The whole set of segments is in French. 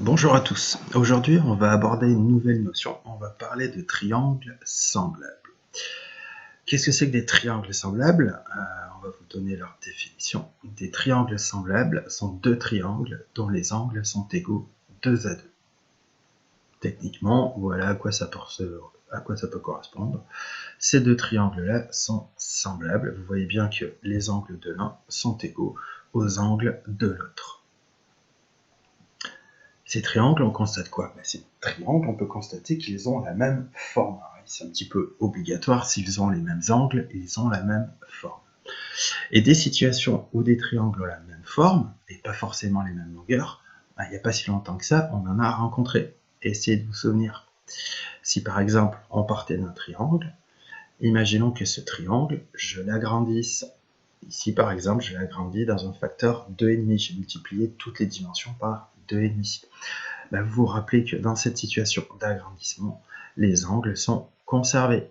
Bonjour à tous. Aujourd'hui, on va aborder une nouvelle notion. On va parler de triangles semblables. Qu'est-ce que c'est que des triangles semblables? On va vous donner leur définition. Des triangles semblables sont deux triangles dont les angles sont égaux 2 à 2. Techniquement, voilà à quoi ça peut correspondre. Ces deux triangles-là sont semblables. Vous voyez bien que les angles de l'un sont égaux aux angles de l'autre. Ces triangles, on constate quoi? Ces triangles, on peut constater qu'ils ont la même forme. C'est un petit peu obligatoire, s'ils ont les mêmes angles, ils ont la même forme. Et des situations où des triangles ont la même forme, et pas forcément les mêmes longueurs, il n'y a pas si longtemps que ça, on en a rencontré. Essayez de vous souvenir. Si par exemple, on partait d'un triangle, imaginons que ce triangle, je l'agrandisse. Ici, par exemple, je l'agrandis dans un facteur 2,5. J'ai multiplié toutes les dimensions par 2,5. Vous vous rappelez que dans cette situation d'agrandissement, les angles sont conservés.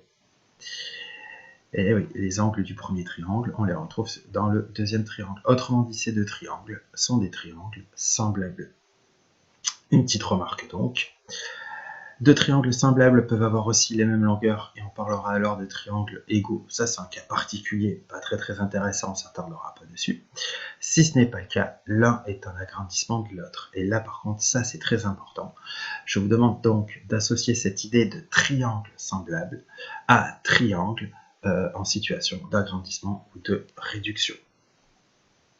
Et oui, les angles du premier triangle, on les retrouve dans le deuxième triangle. Autrement dit, ces deux triangles sont des triangles semblables. Une petite remarque donc. Deux triangles semblables peuvent avoir aussi les mêmes longueurs, et on parlera alors de triangles égaux. Ça, c'est un cas particulier, pas très intéressant, on ne s'attardera pas dessus. Si ce n'est pas le cas, l'un est un agrandissement de l'autre. Et là, par contre, ça, c'est très important. Je vous demande donc d'associer cette idée de triangle semblable à triangle en situation d'agrandissement ou de réduction.